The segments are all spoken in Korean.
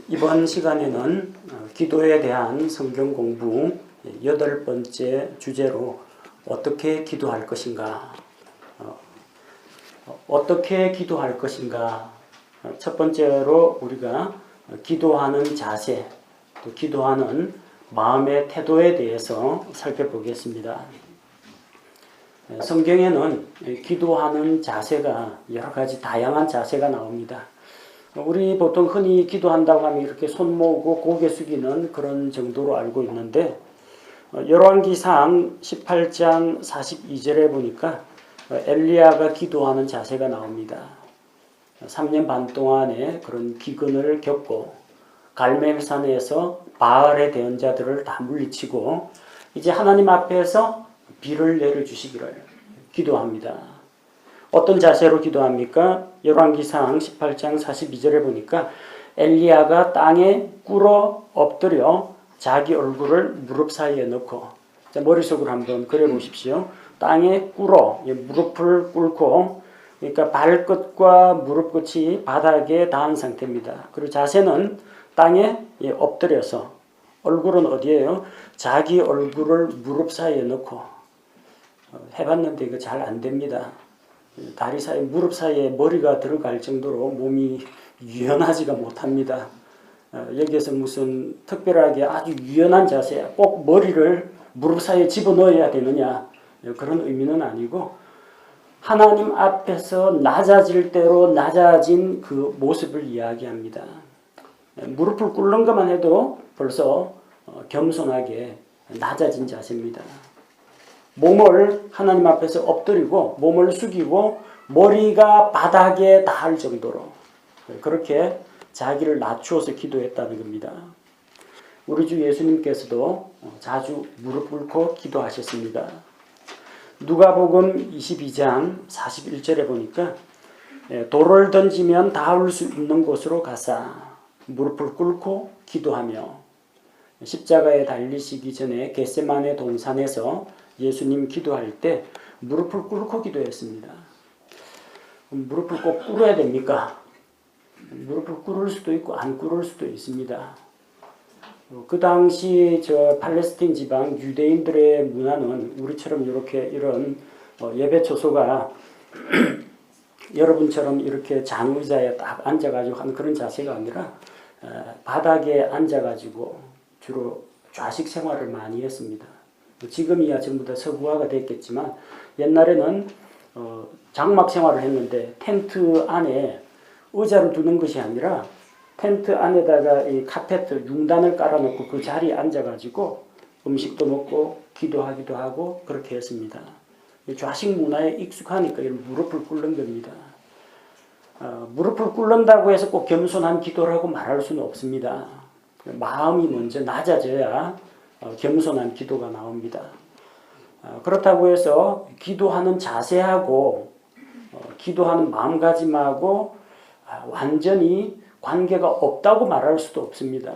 이번 시간에는 기도에 대한 성경 공부 8번째 주제로 어떻게 기도할 것인가, 어떻게 기도할 것인가. 첫 번째로 우리가 기도하는 자세, 또 기도하는 마음의 태도에 대해서 살펴보겠습니다. 성경에는 기도하는 자세가 여러 가지 다양한 자세가 나옵니다. 우리 보통 흔히 기도한다고 하면 이렇게 손 모으고 고개 숙이는 그런 정도로 알고 있는데, 열왕기상 18장 42절에 보니까 엘리야가 기도하는 자세가 나옵니다. 3년 반 동안의 그런 기근을 겪고 갈멜산에서 바알의 대언자들을 다 물리치고 이제 하나님 앞에서 비를 내려주시기를 기도합니다. 어떤 자세로 기도합니까? 열왕기상 18장 42절에 보니까 엘리야가 땅에 꿇어 엎드려 자기 얼굴을 무릎 사이에 넣고, 자, 머릿속으로 한번 그려보십시오. 땅에 꿇어, 무릎을 꿇고, 그러니까 발끝과 무릎 끝이 바닥에 닿은 상태입니다. 그리고 자세는 땅에 엎드려서, 얼굴은 어디에요? 자기 얼굴을 무릎 사이에 넣고. 해봤는데 이거 잘 안 됩니다. 다리 사이, 무릎 사이에 머리가 들어갈 정도로 몸이 유연하지가 못합니다. 여기에서 무슨 특별하게 아주 유연한 자세, 꼭 머리를 무릎 사이에 집어넣어야 되느냐, 그런 의미는 아니고 하나님 앞에서 낮아질 대로 낮아진 그 모습을 이야기합니다. 무릎을 꿇는 것만 해도 벌써 겸손하게 낮아진 자세입니다. 몸을 하나님 앞에서 엎드리고 몸을 숙이고 머리가 바닥에 닿을 정도로 그렇게 자기를 낮추어서 기도했다는 겁니다. 우리 주 예수님께서도 자주 무릎 꿇고 기도하셨습니다. 누가복음 22장 41절에 보니까 돌을 던지면 닿을 수 있는 곳으로 가사 무릎을 꿇고 기도하며, 십자가에 달리시기 전에 겟세마네 동산에서 예수님 기도할 때 무릎을 꿇고 기도했습니다. 무릎을 꼭 꿇어야 됩니까? 무릎을 꿇을 수도 있고 안 꿇을 수도 있습니다. 그 당시 저 팔레스틴 지방 유대인들의 문화는 우리처럼 이렇게 이런 예배 처소가 여러분처럼 이렇게 장의자에 딱 앉아가지고 하는 그런 자세가 아니라 바닥에 앉아가지고 주로 좌식 생활을 많이 했습니다. 지금이야 전부 다 서구화가 됐겠지만 옛날에는 장막 생활을 했는데 텐트 안에 의자를 두는 것이 아니라 텐트 안에다가 이 카페트 융단을 깔아놓고 그 자리에 앉아가지고 음식도 먹고 기도하기도 하고 그렇게 했습니다. 좌식 문화에 익숙하니까 무릎을 꿇는 겁니다. 무릎을 꿇는다고 해서 꼭 겸손한 기도라고 말할 수는 없습니다. 마음이 먼저 낮아져야 겸손한 기도가 나옵니다. 그렇다고 해서 기도하는 자세하고 기도하는 마음가짐하고 완전히 관계가 없다고 말할 수도 없습니다.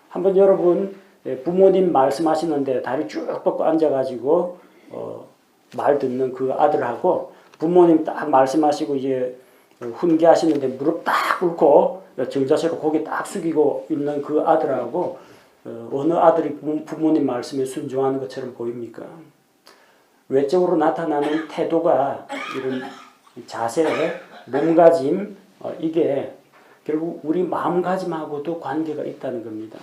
한번 여러분 부모님 말씀하시는데 다리 쭉 뻗고 앉아가지고 말 듣는 그 아들하고 부모님 딱 말씀하시고 이제 훈계하시는데 무릎 딱 꿇고 정자세로 고개 딱 숙이고 있는 그 아들하고 어느 아들이 부모님 말씀에 순종하는 것처럼 보입니까? 외적으로 나타나는 태도가 이런 자세, 몸가짐, 이게 결국 우리 마음가짐하고도 관계가 있다는 겁니다.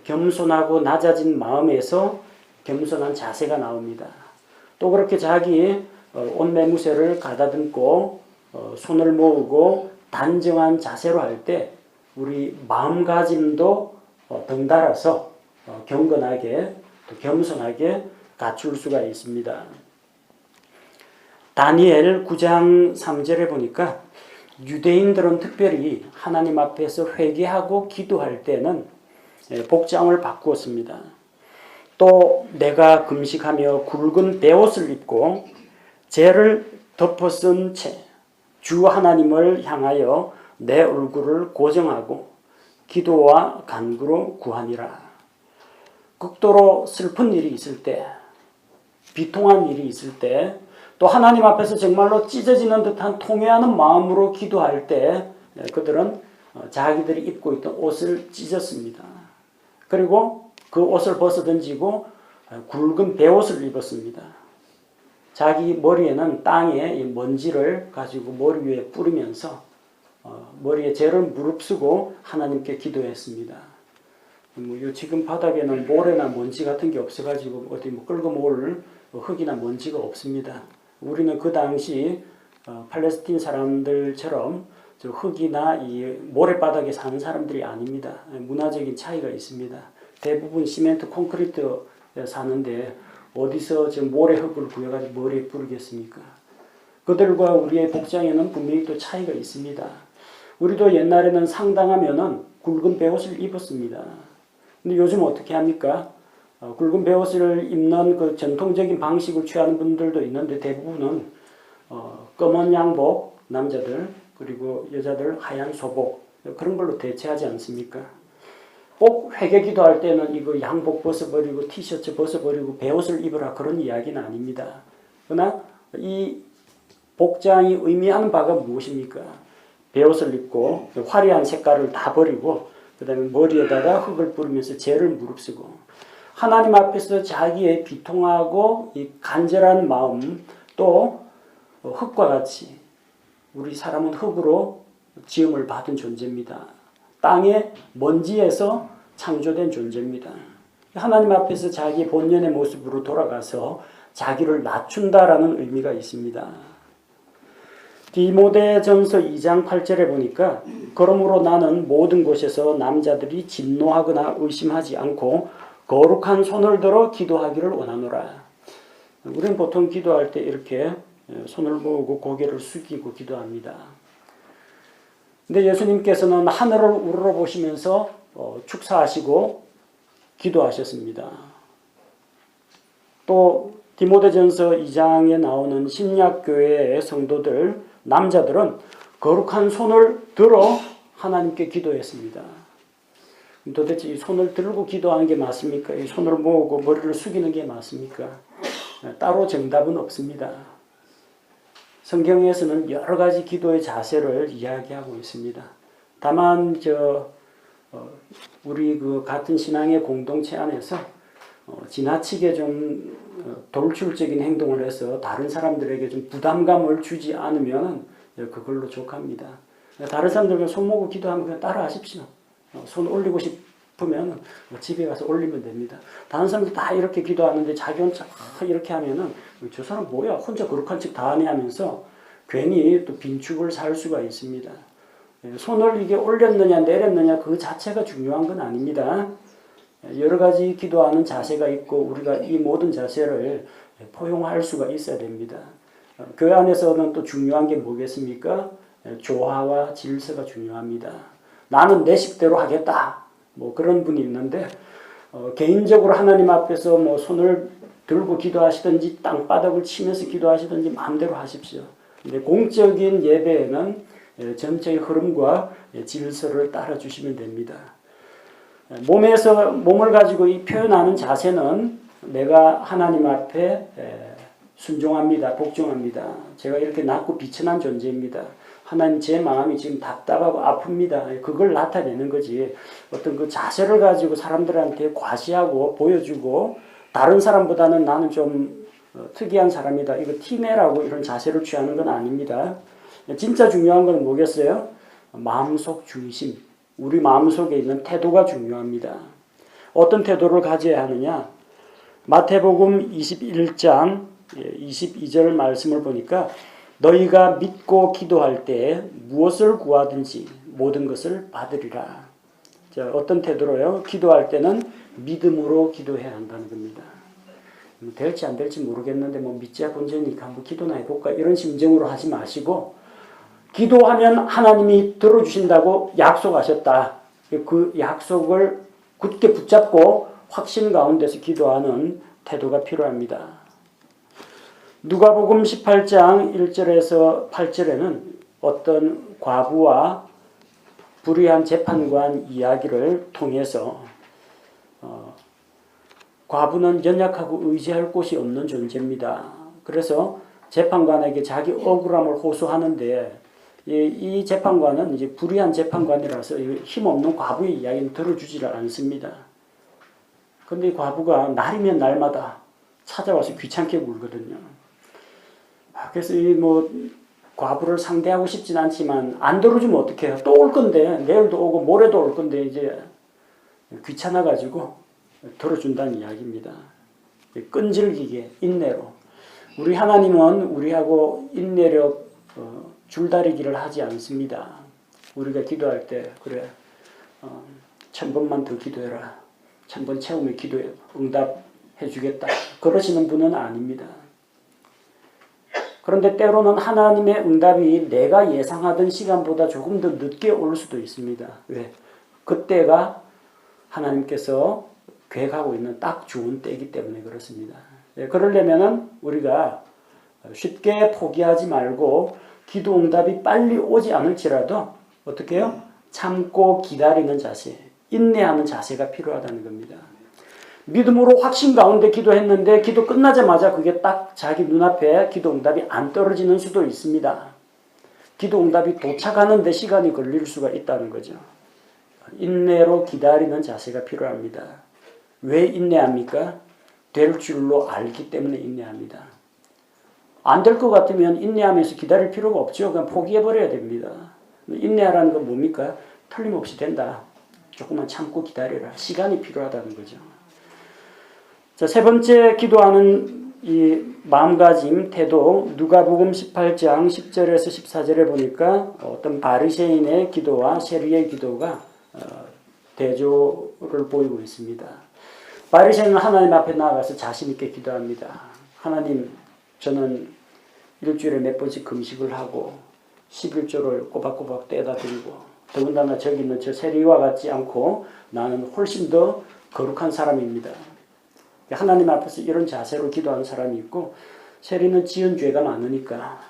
겸손하고 낮아진 마음에서 겸손한 자세가 나옵니다. 또 그렇게 자기 옷매무새를 가다듬고 손을 모으고 단정한 자세로 할 때 우리 마음가짐도 덩달아서 경건하게 또 겸손하게 갖출 수가 있습니다. 다니엘 9장 3절에 보니까 유대인들은 특별히 하나님 앞에서 회개하고 기도할 때는 복장을 바꾸었습니다. 또 내가 금식하며 굵은 베옷을 입고 죄를 덮어쓴 채 주 하나님을 향하여 내 얼굴을 고정하고 기도와 간구로 구하니라. 극도로 슬픈 일이 있을 때, 비통한 일이 있을 때, 또 하나님 앞에서 정말로 찢어지는 듯한 통회하는 마음으로 기도할 때 그들은 자기들이 입고 있던 옷을 찢었습니다. 그리고 그 옷을 벗어던지고 굵은 베옷을 입었습니다. 자기 머리에는 땅에 먼지를 가지고 머리 위에 뿌리면서 머리에 죄를 무릅쓰고 하나님께 기도했습니다. 지금 바닥에는 모래나 먼지 같은 게 없어가지고 어디 끌고 모을 흙이나 먼지가 없습니다. 우리는 그 당시 팔레스틴 사람들처럼 흙이나 이 모래바닥에 사는 사람들이 아닙니다. 문화적인 차이가 있습니다. 대부분 시멘트 콘크리트에 사는데 어디서 지금 모래흙을 구해가지고 머리에 뿌리겠습니까? 그들과 우리의 복장에는 분명히 또 차이가 있습니다. 우리도 옛날에는 상당하면은 굵은 베옷을 입었습니다. 근데 요즘 어떻게 합니까? 굵은 베옷을 입는 그 전통적인 방식을 취하는 분들도 있는데 대부분은 검은 양복, 남자들, 그리고 여자들 하얀 소복, 그런 걸로 대체하지 않습니까? 꼭 회개 기도할 때는 이거 양복 벗어버리고 티셔츠 벗어버리고 베옷을 입으라 그런 이야기는 아닙니다. 그러나 이 복장이 의미하는 바가 무엇입니까? 베옷을 입고 화려한 색깔을 다 버리고 그 다음에 머리에다가 흙을 뿌리면서 죄를 무릅쓰고 하나님 앞에서 자기의 비통하고 이 간절한 마음 또 흙과 같이 우리 사람은 흙으로 지음을 받은 존재입니다. 땅의 먼지에서 창조된 존재입니다. 하나님 앞에서 자기 본연의 모습으로 돌아가서 자기를 낮춘다라는 의미가 있습니다. 디모데전서 2장 8절에 보니까 그러므로 나는 모든 곳에서 남자들이 진노하거나 의심하지 않고 거룩한 손을 들어 기도하기를 원하노라. 우리는 보통 기도할 때 이렇게 손을 모으고 고개를 숙이고 기도합니다. 근데 예수님께서는 하늘을 우러러보시면서 축사하시고 기도하셨습니다. 또 디모데전서 2장에 나오는 신약교회의 성도들, 남자들은 거룩한 손을 들어 하나님께 기도했습니다. 도대체 이 손을 들고 기도하는 게 맞습니까? 이 손을 모으고 머리를 숙이는 게 맞습니까? 따로 정답은 없습니다. 성경에서는 여러 가지 기도의 자세를 이야기하고 있습니다. 다만 우리 그 같은 신앙의 공동체 안에서 지나치게 좀 돌출적인 행동을 해서 다른 사람들에게 좀 부담감을 주지 않으면 그걸로 족합니다. 다른 사람들과 손 모으고 기도하면 그냥 따라 하십시오. 손 올리고 싶으면 집에 가서 올리면 됩니다. 다른 사람들 다 이렇게 기도하는데 자기 혼자 이렇게 하면은 저 사람 뭐야 혼자 거룩한 척 다 하네 하면서 괜히 또 빈축을 살 수가 있습니다. 손을 이게 올렸느냐 내렸느냐 그 자체가 중요한 건 아닙니다. 여러 가지 기도하는 자세가 있고 우리가 이 모든 자세를 포용할 수가 있어야 됩니다. 그 안에서는 또 중요한 게 뭐겠습니까? 조화와 질서가 중요합니다. 나는 내 식대로 하겠다. 뭐 그런 분이 있는데 개인적으로 하나님 앞에서 뭐 손을 들고 기도하시든지 땅바닥을 치면서 기도하시든지 마음대로 하십시오. 근데 공적인 예배에는 전체의 흐름과 질서를 따라주시면 됩니다. 몸을 가지고 이 표현하는 자세는 내가 하나님 앞에 순종합니다. 복종합니다. 제가 이렇게 낮고 비천한 존재입니다. 하나님 제 마음이 지금 답답하고 아픕니다. 그걸 나타내는 거지. 어떤 그 자세를 가지고 사람들한테 과시하고 보여주고 다른 사람보다는 나는 좀 특이한 사람이다. 이거 티내라고 이런 자세를 취하는 건 아닙니다. 진짜 중요한 건 뭐겠어요? 마음속 중심. 우리 마음속에 있는 태도가 중요합니다. 어떤 태도를 가져야 하느냐? 마태복음 21장 22절 말씀을 보니까 너희가 믿고 기도할 때 무엇을 구하든지 모든 것을 받으리라. 자, 어떤 태도로요? 기도할 때는 믿음으로 기도해야 한다는 겁니다. 될지 안 될지 모르겠는데 뭐 믿자 본전이니까 한번 기도나 해볼까 이런 심정으로 하지 마시고 기도하면 하나님이 들어주신다고 약속하셨다. 그 약속을 굳게 붙잡고 확신 가운데서 기도하는 태도가 필요합니다. 누가복음 18장 1절에서 8절에는 어떤 과부와 불의한 재판관 이야기를 통해서 과부는 연약하고 의지할 곳이 없는 존재입니다. 그래서 재판관에게 자기 억울함을 호소하는데 이 재판관은 이제 불의한 재판관이라서 힘없는 과부의 이야기는 들어주지를 않습니다. 근데 이 과부가 날이면 날마다 찾아와서 귀찮게 굴거든요. 그래서 이 과부를 상대하고 싶진 않지만 안 들어주면 어떡해요? 또 올 건데 내일도 오고 모레도 올 건데 이제 귀찮아가지고 들어준다는 이야기입니다. 끈질기게 인내로. 우리 하나님은 우리하고 인내력 줄다리기를 하지 않습니다. 우리가 기도할 때 그래 1000번만 더 기도해라. 1000번 채우면 기도해 응답해 주겠다. 그러시는 분은 아닙니다. 그런데 때로는 하나님의 응답이 내가 예상하던 시간보다 조금 더 늦게 올 수도 있습니다. 왜? 그때가 하나님께서 계획하고 있는 딱 좋은 때이기 때문에 그렇습니다. 그러려면 우리가 쉽게 포기하지 말고 기도 응답이 빨리 오지 않을지라도 어떻게 해요? 참고 기다리는 자세, 인내하는 자세가 필요하다는 겁니다. 믿음으로 확신 가운데 기도했는데 기도 끝나자마자 그게 딱 자기 눈앞에 기도 응답이 안 떨어지는 수도 있습니다. 기도 응답이 도착하는 데 시간이 걸릴 수가 있다는 거죠. 인내로 기다리는 자세가 필요합니다. 왜 인내합니까? 될 줄로 알기 때문에 인내합니다. 안 될 것 같으면 인내하면서 기다릴 필요가 없죠. 그냥 포기해버려야 됩니다. 인내하라는 건 뭡니까? 틀림없이 된다. 조금만 참고 기다려라. 시간이 필요하다는 거죠. 자, 세 번째 기도하는 이 마음가짐, 태도, 누가복음 18장 10절에서 14절에 보니까 어떤 바리새인의 기도와 세리의 기도가 대조를 보이고 있습니다. 바리새인은 하나님 앞에 나아가서 자신 있게 기도합니다. 하나님, 저는 일주일에 몇 번씩 금식을 하고 11조를 꼬박꼬박 떼다 드리고 더군다나 저기 있는 저 세리와 같지 않고 나는 훨씬 더 거룩한 사람입니다. 하나님 앞에서 이런 자세로 기도하는 사람이 있고 세리는 지은 죄가 많으니까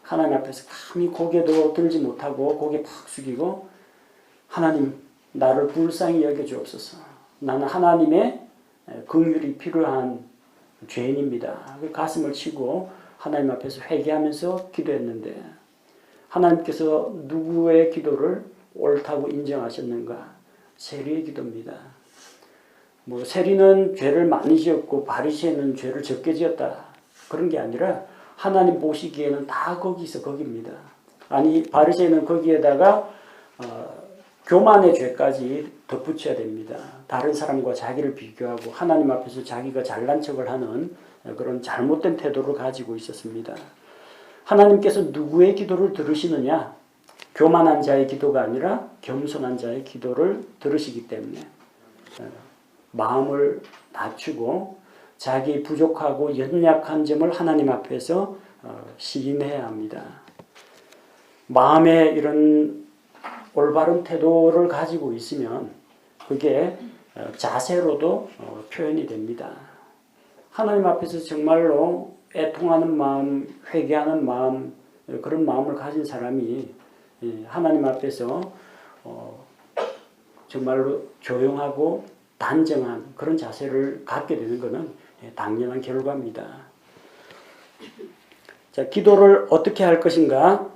하나님 앞에서 감히 고개도 들지 못하고 고개 팍 숙이고 하나님 나를 불쌍히 여겨주옵소서. 나는 하나님의 긍휼이 필요한 죄인입니다. 가슴을 치고 하나님 앞에서 회개하면서 기도했는데 하나님께서 누구의 기도를 옳다고 인정하셨는가? 세리의 기도입니다. 세리는 죄를 많이 지었고 바리새인은 죄를 적게 지었다. 그런 게 아니라 하나님 보시기에는 다 거기서 거기입니다. 아니 바리새인은 거기에다가 교만의 죄까지 덧붙여야 됩니다. 다른 사람과 자기를 비교하고 하나님 앞에서 자기가 잘난 척을 하는 그런 잘못된 태도를 가지고 있었습니다. 하나님께서 누구의 기도를 들으시느냐? 교만한 자의 기도가 아니라 겸손한 자의 기도를 들으시기 때문에 마음을 낮추고 자기 부족하고 연약한 점을 하나님 앞에서 시인해야 합니다. 마음에 이런 올바른 태도를 가지고 있으면 그게 자세로도 표현이 됩니다. 하나님 앞에서 정말로 애통하는 마음, 회개하는 마음, 그런 마음을 가진 사람이 하나님 앞에서 정말로 조용하고 단정한 그런 자세를 갖게 되는 것은 당연한 결과입니다. 자, 기도를 어떻게 할 것인가?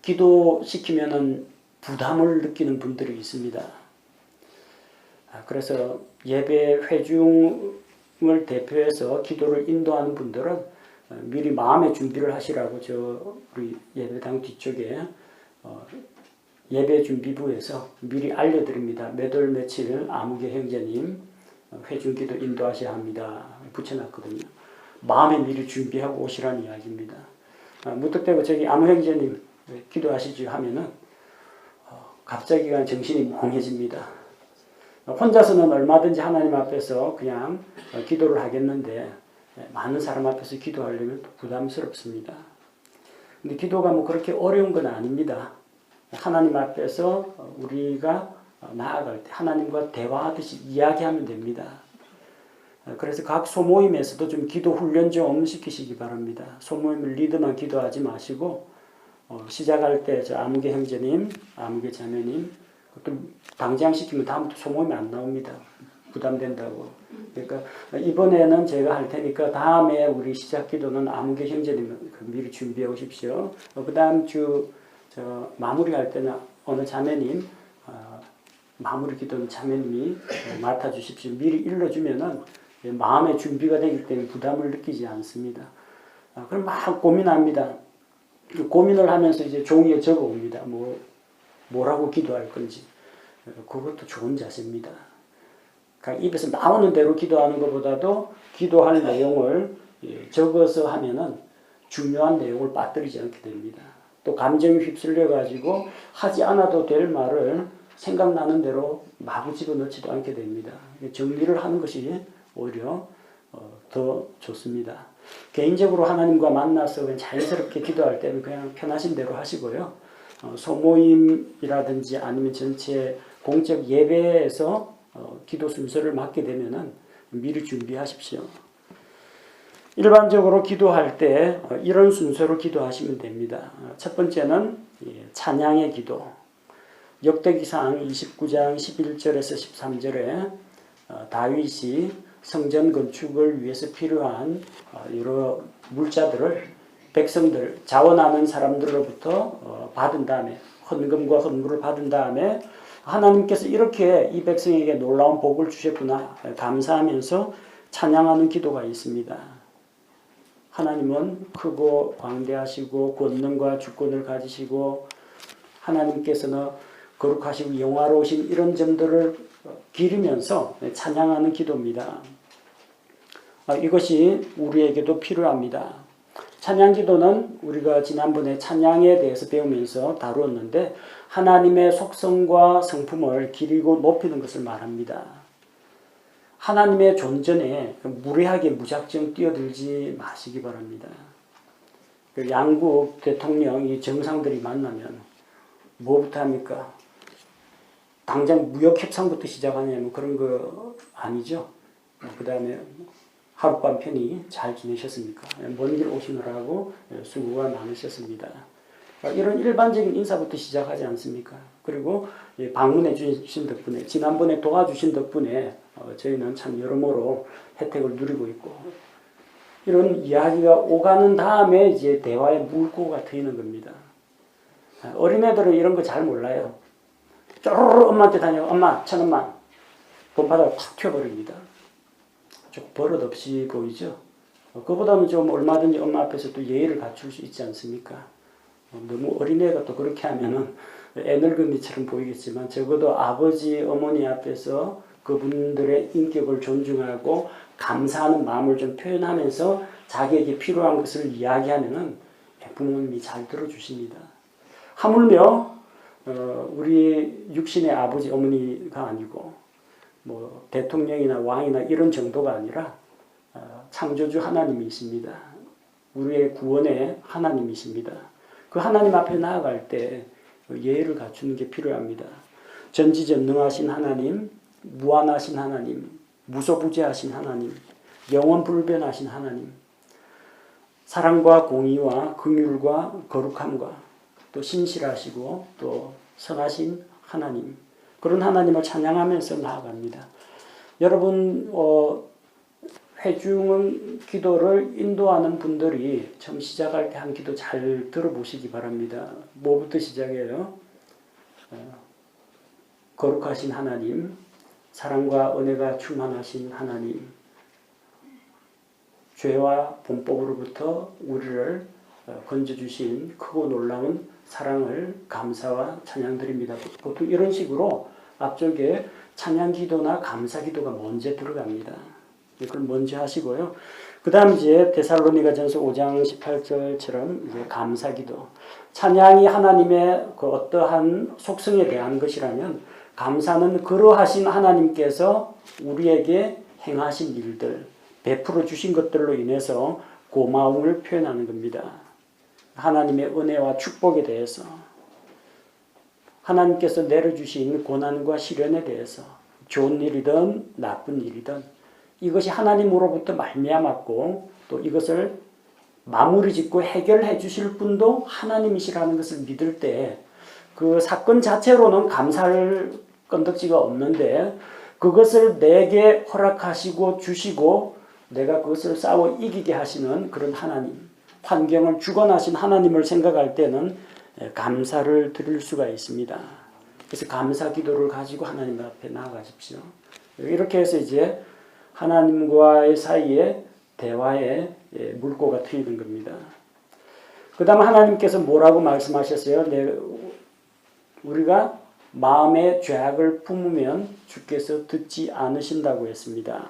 기도시키면은 부담을 느끼는 분들이 있습니다. 그래서 예배 회중을 대표해서 기도를 인도하는 분들은 미리 마음의 준비를 하시라고 우리 예배당 뒤쪽에 예배 준비부에서 미리 알려드립니다. 몇 월 며칠 아무개 형제님 회중기도 인도하셔야 합니다. 붙여놨거든요. 마음에 미리 준비하고 오시라는 이야기입니다. 무턱대고 저기 아무 형제님 기도하시죠 하면은 갑자기 정신이 멍해집니다. 혼자서는 얼마든지 하나님 앞에서 그냥 기도를 하겠는데 많은 사람 앞에서 기도하려면 부담스럽습니다. 근데 기도가 그렇게 어려운 건 아닙니다. 하나님 앞에서 우리가 나아갈 때 하나님과 대화하듯이 이야기하면 됩니다. 그래서 각 소모임에서도 좀 기도 훈련 좀 시키시기 바랍니다. 소모임을 리드만 기도하지 마시고 시작할 때 아무개 형제님, 아무개 자매님 또 당장 시키면 다음부터 소모임이 안 나옵니다. 부담된다고. 그러니까 이번에는 제가 할 테니까 다음에 우리 시작 기도는 아무개 형제님 미리 준비해 오십시오. 그 다음 주 마무리할 때는 어느 자매님 마무리 기도는 자매님이 맡아주십시오. 미리 일러주면은 마음의 준비가 되기 때문에 부담을 느끼지 않습니다. 그럼 막 고민합니다. 고민을 하면서 이제 종이에 적어 옵니다. 뭐라고 기도할 건지. 그것도 좋은 자세입니다. 그러니까 입에서 나오는 대로 기도하는 것보다도 기도할 내용을 적어서 하면은 중요한 내용을 빠뜨리지 않게 됩니다. 또 감정이 휩쓸려 가지고 하지 않아도 될 말을 생각나는 대로 마구 집어넣지도 않게 됩니다. 정리를 하는 것이 오히려 더 좋습니다. 개인적으로 하나님과 만나서 그냥 자연스럽게 기도할 때는 그냥 편하신 대로 하시고요. 소모임이라든지 아니면 전체 공적 예배에서 기도 순서를 맡게 되면은 미리 준비하십시오. 일반적으로 기도할 때 이런 순서로 기도하시면 됩니다. 첫 번째는 찬양의 기도. 역대기상 29장 11절에서 13절에 다윗이 성전 건축을 위해서 필요한 여러 물자들을 백성들, 자원하는 사람들로부터 받은 다음에 헌금과 헌물을 받은 다음에 하나님께서 이렇게 이 백성에게 놀라운 복을 주셨구나 감사하면서 찬양하는 기도가 있습니다. 하나님은 크고 광대하시고 권능과 주권을 가지시고 하나님께서는 거룩하시고 영화로우신 이런 점들을 기리면서 찬양하는 기도입니다. 이것이 우리에게도 필요합니다. 찬양 기도는 우리가 지난번에 찬양에 대해서 배우면서 다루었는데 하나님의 속성과 성품을 기리고 높이는 것을 말합니다. 하나님의 존전에 무례하게 무작정 뛰어들지 마시기 바랍니다. 양국 대통령 이 정상들이 만나면 뭐부터 합니까? 당장 무역 협상부터 시작하냐면 그런 거 아니죠. 그 다음에 하룻밤 편히 잘 지내셨습니까? 먼 길 오시느라고 수고가 많으셨습니다. 이런 일반적인 인사부터 시작하지 않습니까? 그리고 방문해 주신 덕분에 지난번에 도와주신 덕분에 저희는 참 여러모로 혜택을 누리고 있고 이런 이야기가 오가는 다음에 이제 대화의 물꼬가 트이는 겁니다. 어린애들은 이런 거 잘 몰라요. 쪼르르 엄마한테 다녀. 엄마 1,000원만. 돈 받아서 팍 튀어버립니다. 좀 버릇없이 보이죠. 그보다는 좀 얼마든지 엄마 앞에서 또 예의를 갖출 수 있지 않습니까? 너무 어린애가 또 그렇게 하면은 애늙은이처럼 보이겠지만 적어도 아버지, 어머니 앞에서 그분들의 인격을 존중하고 감사하는 마음을 좀 표현하면서 자기에게 필요한 것을 이야기하면은 부모님이 잘 들어주십니다. 하물며 우리 육신의 아버지, 어머니가 아니고 뭐 대통령이나 왕이나 이런 정도가 아니라 창조주 하나님이십니다. 우리의 구원의 하나님이십니다. 그 하나님 앞에 나아갈 때 예의를 갖추는 게 필요합니다. 전지전능하신 하나님, 무한하신 하나님, 무소부재하신 하나님, 영원불변하신 하나님, 사랑과 공의와 긍휼과 거룩함과 또 신실하시고 또 선하신 하나님, 그런 하나님을 찬양하면서 나아갑니다. 여러분 회중 기도를 인도하는 분들이 처음 시작할 때 한 기도 잘 들어보시기 바랍니다. 뭐부터 시작해요? 거룩하신 하나님, 사랑과 은혜가 충만하신 하나님, 죄와 범법으로부터 우리를 건져주신 크고 놀라운 사랑을 감사와 찬양드립니다. 보통 이런 식으로 앞쪽에 찬양기도나 감사기도가 먼저 들어갑니다. 이걸 먼저 하시고요. 그 다음 이제 데살로니가전서 5장 18절처럼 이제 감사기도. 찬양이 하나님의 그 어떠한 속성에 대한 것이라면 감사는 그러하신 하나님께서 우리에게 행하신 일들, 베풀어 주신 것들로 인해서 고마움을 표현하는 겁니다. 하나님의 은혜와 축복에 대해서, 하나님께서 내려주신 고난과 시련에 대해서, 좋은 일이든 나쁜 일이든 이것이 하나님으로부터 말미암았고 또 이것을 마무리 짓고 해결해 주실 분도 하나님이시라는 것을 믿을 때 그 사건 자체로는 감사할 건덕지가 없는데 그 그것을 내게 허락하시고 주시고 내가 그것을 싸워 이기게 하시는 그런 하나님, 환경을 주관하신 하나님을 생각할 때는 감사를 드릴 수가 있습니다. 그래서 감사 기도를 가지고 하나님 앞에 나아가십시오. 이렇게 해서 이제 하나님과의 사이에 대화에 물꼬가 트이는 겁니다. 그 다음 하나님께서 뭐라고 말씀하셨어요? 우리가 마음의 죄악을 품으면 주께서 듣지 않으신다고 했습니다.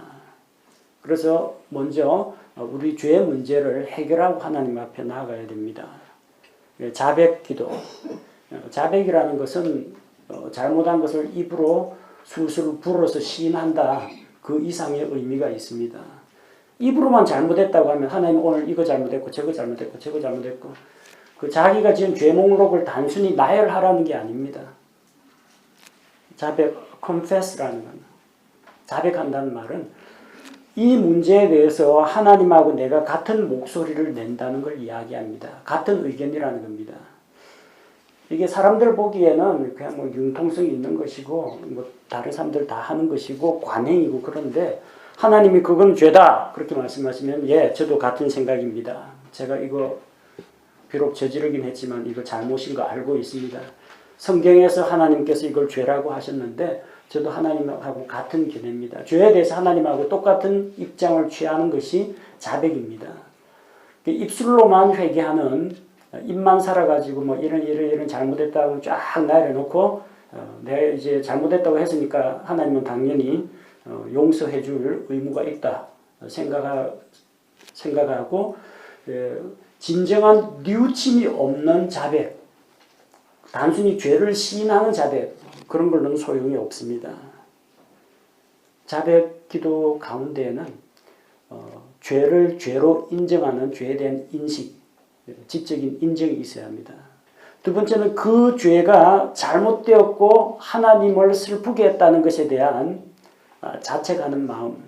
그래서 먼저 우리 죄의 문제를 해결하고 하나님 앞에 나아가야 됩니다. 자백 기도. 자백이라는 것은 잘못한 것을 입으로 술술 불어서 시인한다. 그 이상의 의미가 있습니다. 입으로만 잘못했다고 하면 하나님 오늘 이거 잘못했고 저거 잘못했고 저거 잘못했고 그 자기가 지은 죄 목록을 단순히 나열하라는 게 아닙니다. 자백, confess라는 건 자백한다는 말은 이 문제에 대해서 하나님하고 내가 같은 목소리를 낸다는 걸 이야기합니다. 같은 의견이라는 겁니다. 이게 사람들 보기에는 그냥 뭐 융통성이 있는 것이고 뭐 다른 사람들 다 하는 것이고 관행이고 그런데 하나님이 그건 죄다 그렇게 말씀하시면 예, 저도 같은 생각입니다. 제가 이거 비록 저지르긴 했지만 이거 잘못인 거 알고 있습니다. 성경에서 하나님께서 이걸 죄라고 하셨는데 저도 하나님하고 같은 견해입니다. 죄에 대해서 하나님하고 똑같은 입장을 취하는 것이 자백입니다. 입술로만 회개하는 입만 살아가지고 뭐 이런 잘못했다고 쫙 나열해놓고 내가 이제 잘못했다고 했으니까 하나님은 당연히 용서해 줄 의무가 있다 생각하고 진정한 뉘우침이 없는 자백, 단순히 죄를 시인하는 자백 그런 걸로는 소용이 없습니다. 자백 기도 가운데에는 죄를 죄로 인정하는 죄에 대한 인식, 지적인 인정이 있어야 합니다. 두 번째는 그 죄가 잘못되었고 하나님을 슬프게 했다는 것에 대한 자책하는 마음,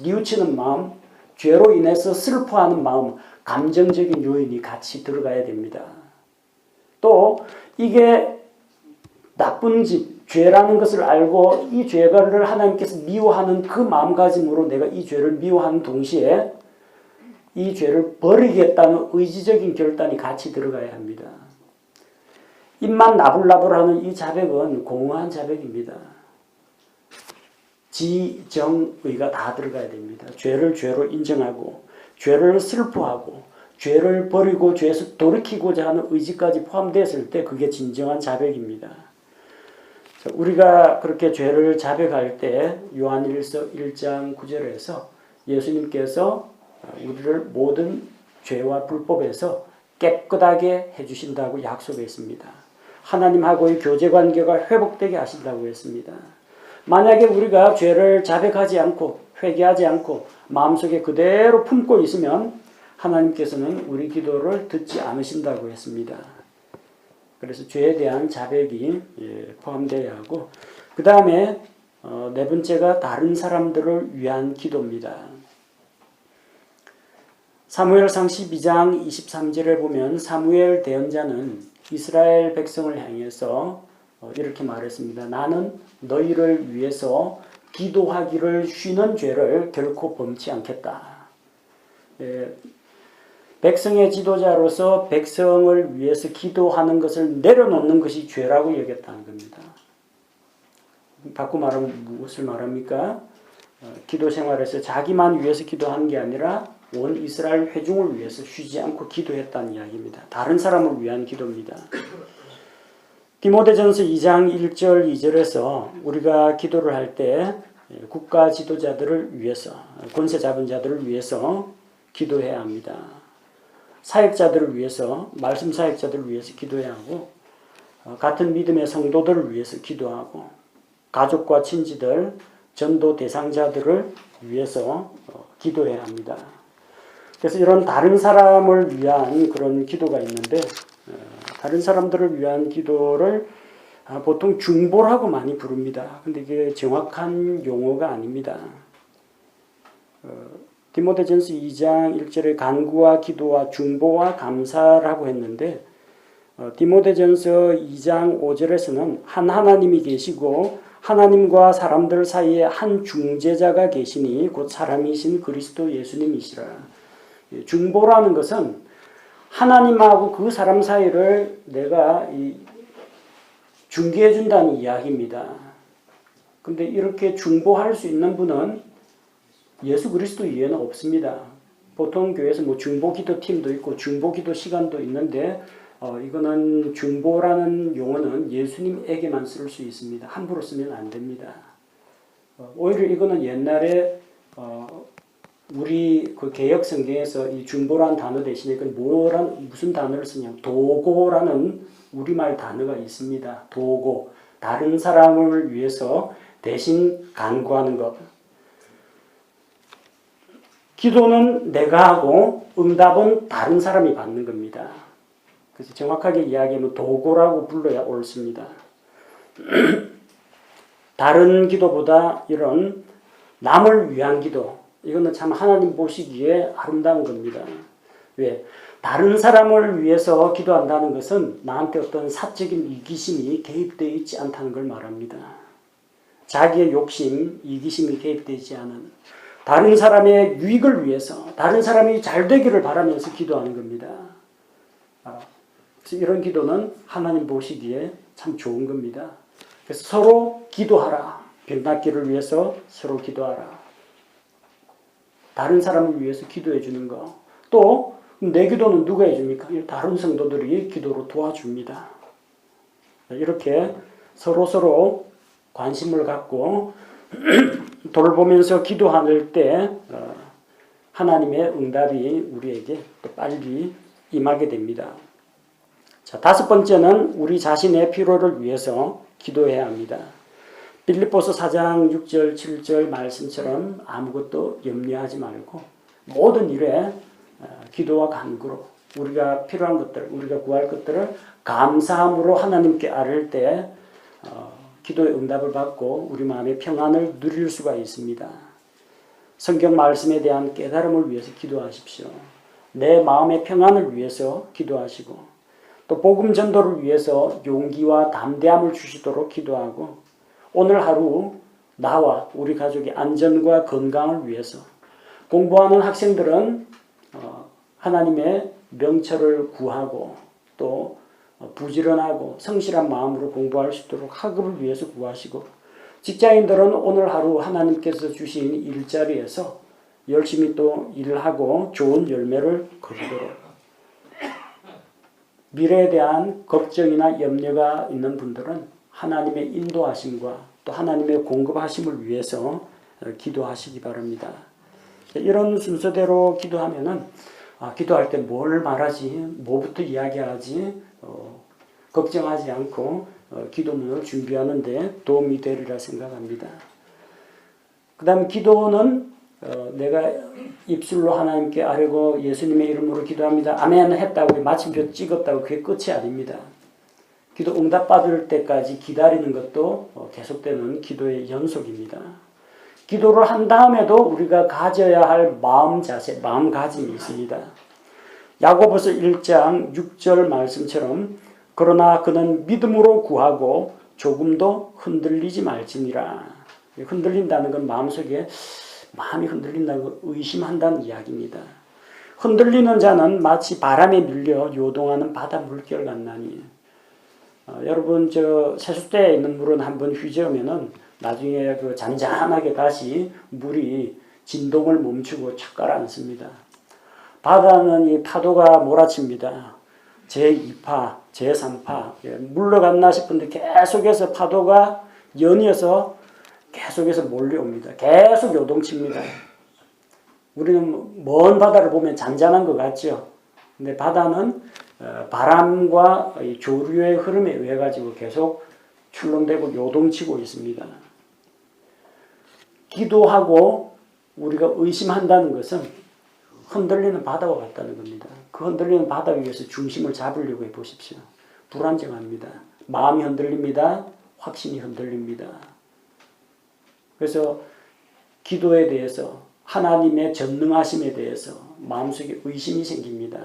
뉘우치는 마음, 죄로 인해서 슬퍼하는 마음, 감정적인 요인이 같이 들어가야 됩니다. 또 이게 나쁜 짓, 죄라는 것을 알고 이 죄를 하나님께서 미워하는 그 마음가짐으로 내가 이 죄를 미워하는 동시에 이 죄를 버리겠다는 의지적인 결단이 같이 들어가야 합니다. 입만 나불나불하는 이 자백은 공허한 자백입니다. 지정의가 다 들어가야 됩니다. 죄를 죄로 인정하고 죄를 슬퍼하고 죄를 버리고 죄에서 돌이키고자 하는 의지까지 포함됐을 때 그게 진정한 자백입니다. 우리가 그렇게 죄를 자백할 때 요한일서 1장 9절에서 예수님께서 우리를 모든 죄와 불법에서 깨끗하게 해주신다고 약속했습니다. 하나님하고의 교제관계가 회복되게 하신다고 했습니다. 만약에 우리가 죄를 자백하지 않고 회개하지 않고 마음속에 그대로 품고 있으면 하나님께서는 우리 기도를 듣지 않으신다고 했습니다. 그래서 죄에 대한 자백이 포함되어야 하고 그 다음에 네 번째가 다른 사람들을 위한 기도입니다. 사무엘상 12장 23절에 보면 사무엘 대언자는 이스라엘 백성을 향해서 이렇게 말했습니다. 나는 너희를 위해서 기도하기를 쉬는 죄를 결코 범치 않겠다. 백성의 지도자로서 백성을 위해서 기도하는 것을 내려놓는 것이 죄라고 여겼다는 겁니다. 바꿔 말하면 무엇을 말합니까? 기도 생활에서 자기만 위해서 기도하는 게 아니라 온 이스라엘 회중을 위해서 쉬지 않고 기도했다는 이야기입니다. 다른 사람을 위한 기도입니다. 디모데전서 2장 1절 2절에서 우리가 기도를 할 때 국가 지도자들을 위해서 권세 잡은 자들을 위해서 기도해야 합니다. 사역자들을 위해서 말씀 사역자들을 위해서 기도해야 하고 같은 믿음의 성도들을 위해서 기도하고 가족과 친지들 전도 대상자들을 위해서 기도해야 합니다. 그래서 이런 다른 사람을 위한 그런 기도가 있는데 다른 사람들을 위한 기도를 보통 중보라고 많이 부릅니다. 근데 이게 정확한 용어가 아닙니다. 디모데전서 2장 1절에 간구와 기도와 중보와 감사라고 했는데 디모데전서 2장 5절에서는 한 하나님이 계시고 하나님과 사람들 사이에 한 중재자가 계시니 곧 사람이신 그리스도 예수님이시라. 중보라는 것은 하나님하고 그 사람 사이를 내가 중개해 준다는 이야기입니다. 근데 이렇게 중보할 수 있는 분은 예수 그리스도 이외에는 없습니다. 보통 교회에서 뭐 중보기도 팀도 있고 중보기도 시간도 있는데 이거는 중보라는 용어는 예수님에게만 쓸 수 있습니다. 함부로 쓰면 안 됩니다. 오히려 이거는 옛날에 우리 그 개역 성경에서 이 중보라는 단어 대신에 무슨 단어를 쓰냐면 도고라는 우리말 단어가 있습니다. 도고, 다른 사람을 위해서 대신 간구하는 것. 기도는 내가 하고 응답은 다른 사람이 받는 겁니다. 그래서 정확하게 이야기하면 도고라고 불러야 옳습니다. 다른 기도보다 이런 남을 위한 기도, 이거는 참 하나님 보시기에 아름다운 겁니다. 왜? 다른 사람을 위해서 기도한다는 것은 나한테 어떤 사적인 이기심이 개입되어 있지 않다는 걸 말합니다. 자기의 욕심, 이기심이 개입되지 않은 다른 사람의 유익을 위해서 다른 사람이 잘 되기를 바라면서 기도하는 겁니다. 그래서 이런 기도는 하나님 보시기에 참 좋은 겁니다. 그래서 서로 기도하라. 병낫기를 위해서 서로 기도하라. 다른 사람을 위해서 기도해 주는 거. 또 내 기도는 누가 해줍니까? 다른 성도들이 기도로 도와줍니다. 이렇게 서로 관심을 갖고 돌보면서 기도할 때 하나님의 응답이 우리에게 또 빨리 임하게 됩니다. 자, 다섯 번째는 우리 자신의 필요를 위해서 기도해야 합니다. 빌립보서 4장 6절 7절 말씀처럼 아무것도 염려하지 말고 모든 일에 기도와 간구로 우리가 필요한 것들, 우리가 구할 것들을 감사함으로 하나님께 아뢰을 때 기도의 응답을 받고 우리 마음의 평안을 누릴 수가 있습니다. 성경 말씀에 대한 깨달음을 위해서 기도하십시오. 내 마음의 평안을 위해서 기도하시고 또 복음 전도를 위해서 용기와 담대함을 주시도록 기도하고 오늘 하루 나와 우리 가족의 안전과 건강을 위해서 공부하는 학생들은 하나님의 명철을 구하고 또 부지런하고 성실한 마음으로 공부할 수 있도록 학업을 위해서 구하시고 직장인들은 오늘 하루 하나님께서 주신 일자리에서 열심히 또 일하고 좋은 열매를 거두도록 미래에 대한 걱정이나 염려가 있는 분들은 하나님의 인도하심과 또 하나님의 공급하심을 위해서 기도하시기 바랍니다. 이런 순서대로 기도하면은 기도할 때 뭘 말하지, 뭐부터 이야기하지 걱정하지 않고 기도문을 준비하는 데 도움이 되리라 생각합니다. 그 다음 기도는 내가 입술로 하나님께 아뢰고 예수님의 이름으로 기도합니다. 아멘 했다고 마침표 찍었다고 그게 끝이 아닙니다. 기도 응답받을 때까지 기다리는 것도 계속되는 기도의 연속입니다. 기도를 한 다음에도 우리가 가져야 할 마음 자세, 마음가짐이 있습니다. 야고보서 1장 6절 말씀처럼 그러나 그는 믿음으로 구하고 조금도 흔들리지 말지니라. 흔들린다는 건 마음속에 마음이 흔들린다는 걸 의심한다는 이야기입니다. 흔들리는 자는 마치 바람에 밀려 요동하는 바다 물결 같나니. 여러분 세숫대에 있는 물은 한번 휘저으면은 나중에 그 잔잔하게 다시 물이 진동을 멈추고 착 가라앉습니다. 바다는 이 파도가 몰아칩니다. 제2파, 제3파 물러갔나 싶은데 계속해서 파도가 연이어서 계속해서 몰려옵니다. 계속 요동칩니다. 우리는 먼 바다를 보면 잔잔한 것 같죠. 근데 바다는 바람과 조류의 흐름에 의해 가지고 계속 출렁대고 요동치고 있습니다. 기도하고 우리가 의심한다는 것은 흔들리는 바다와 같다는 겁니다. 그 흔들리는 바다 위에서 중심을 잡으려고 해보십시오. 불안정합니다. 마음이 흔들립니다. 확신이 흔들립니다. 그래서 기도에 대해서 하나님의 전능하심에 대해서 마음속에 의심이 생깁니다.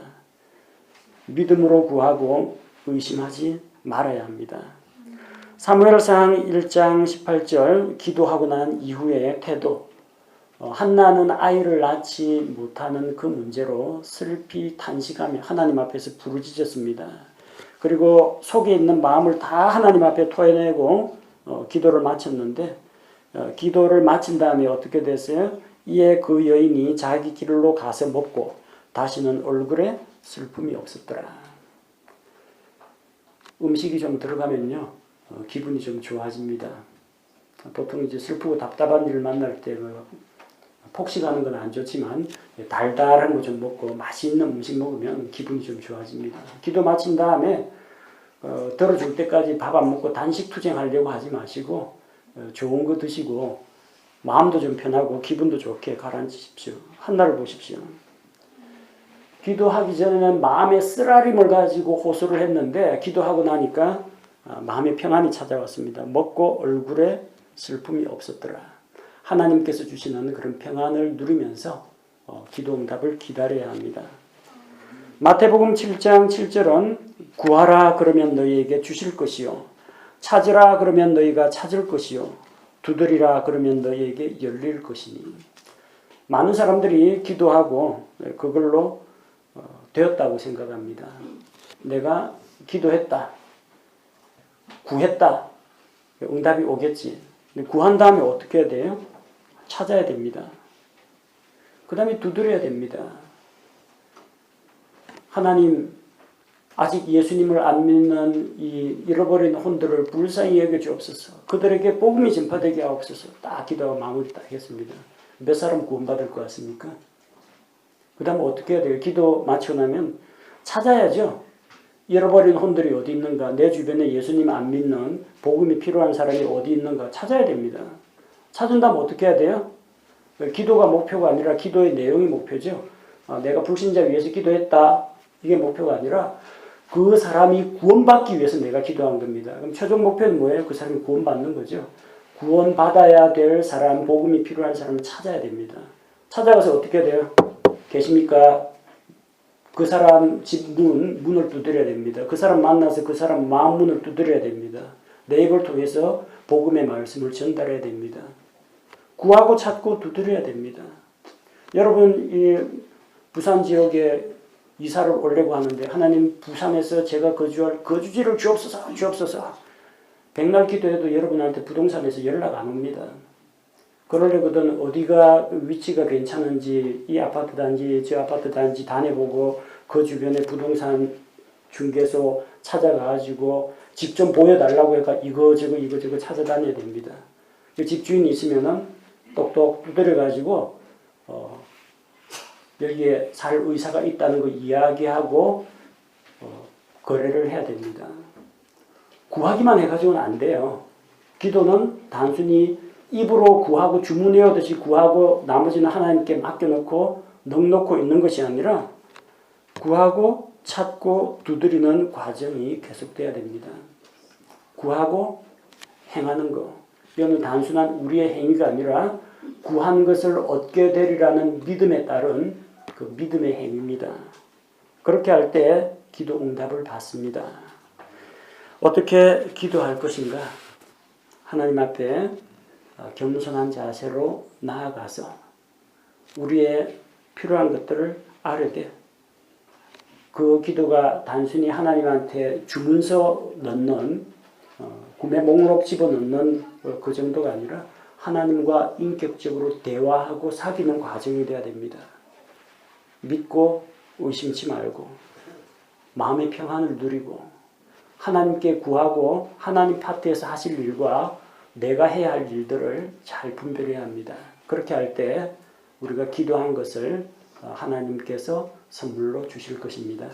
믿음으로 구하고 의심하지 말아야 합니다. 사무엘상 1장 18절 기도하고 난 이후의 태도. 한나는 아이를 낳지 못하는 그 문제로 슬피 탄식하며 하나님 앞에서 부르짖었습니다. 그리고 속에 있는 마음을 다 하나님 앞에 토해내고 기도를 마쳤는데 기도를 마친 다음에 어떻게 됐어요? 이에 그 여인이 자기 길로 가서 먹고 다시는 얼굴에 슬픔이 없었더라. 음식이 좀 들어가면요 기분이 좀 좋아집니다. 보통 이제 슬프고 답답한 일을 만날 때 폭식하는 건 안 좋지만 달달한 거 좀 먹고 맛있는 음식 먹으면 기분이 좀 좋아집니다. 기도 마친 다음에 들어줄 때까지 밥 안 먹고 단식 투쟁하려고 하지 마시고 좋은 거 드시고 마음도 좀 편하고 기분도 좋게 가라앉으십시오. 한나를 보십시오. 기도하기 전에는 마음의 쓰라림을 가지고 호소를 했는데 기도하고 나니까 마음의 평안이 찾아왔습니다. 먹고 얼굴에 슬픔이 없었더라. 하나님께서 주시는 그런 평안을 누리면서 기도 응답을 기다려야 합니다. 마태복음 7장 7절은 구하라 그러면 너희에게 주실 것이요 찾으라 그러면 너희가 찾을 것이요 두드리라 그러면 너희에게 열릴 것이니. 많은 사람들이 기도하고 그걸로 되었다고 생각합니다. 내가 기도했다, 구했다, 응답이 오겠지. 구한 다음에 어떻게 해야 돼요? 찾아야 됩니다. 그 다음에 두드려야 됩니다. 하나님, 아직 예수님을 안 믿는 이 잃어버린 혼들을 불쌍히 여겨주옵소서. 그들에게 복음이 전파되게 하옵소서. 딱 기도하고 마무리 딱 했습니다. 몇 사람 구원받을 것 같습니까? 그 다음에 어떻게 해야 돼요? 기도 마치고 나면 찾아야죠. 잃어버린 혼들이 어디 있는가? 내 주변에 예수님 안 믿는 복음이 필요한 사람이 어디 있는가? 찾아야 됩니다. 찾은다면 어떻게 해야 돼요? 기도가 목표가 아니라 기도의 내용이 목표죠. 내가 불신자 위해서 기도했다. 이게 목표가 아니라 그 사람이 구원받기 위해서 내가 기도한 겁니다. 그럼 최종 목표는 뭐예요? 그 사람이 구원받는 거죠. 구원받아야 될 사람, 복음이 필요한 사람을 찾아야 됩니다. 찾아가서 어떻게 해야 돼요? 계십니까? 그 사람 집 문을 두드려야 됩니다. 그 사람 만나서 그 사람 마음 문을 두드려야 됩니다. 내 입을 통해서 복음의 말씀을 전달해야 됩니다. 구하고 찾고 두드려야 됩니다. 여러분, 이 부산 지역에 이사를 오려고 하는데 하나님 부산에서 제가 거주할 거주지를 주옵소서 주옵소서. 백날 기도해도 여러분한테 부동산에서 연락 안 옵니다. 그러려거든 어디가 위치가 괜찮은지 이 아파트 단지 저 아파트 단지 다녀보고 그 주변에 부동산 중개소 찾아가가지고 집 좀 보여달라고 해가 이거저거 찾아다녀야 됩니다. 집주인이 있으면은 똑똑 두드려가지고 여기에 살 의사가 있다는 거 이야기하고 거래를 해야 됩니다. 구하기만 해가지고는 안 돼요. 기도는 단순히 입으로 구하고 주문해오듯이 구하고 나머지는 하나님께 맡겨놓고 넉놓고 있는 것이 아니라 구하고 찾고 두드리는 과정이 계속돼야 됩니다. 구하고 행하는 것. 이거는 단순한 우리의 행위가 아니라 구한 것을 얻게 되리라는 믿음에 따른 그 믿음의 행위입니다. 그렇게 할 때 기도 응답을 받습니다. 어떻게 기도할 것인가? 하나님 앞에 겸손한 자세로 나아가서 우리의 필요한 것들을 아뢰되 그 기도가 단순히 하나님한테 주문서 넣는 구매 목록 집어넣는 그 정도가 아니라 하나님과 인격적으로 대화하고 사귀는 과정이 돼야 됩니다. 믿고 의심치 말고 마음의 평안을 누리고 하나님께 구하고 하나님 파트에서 하실 일과 내가 해야 할 일들을 잘 분별해야 합니다. 그렇게 할 때 우리가 기도한 것을 하나님께서 선물로 주실 것입니다.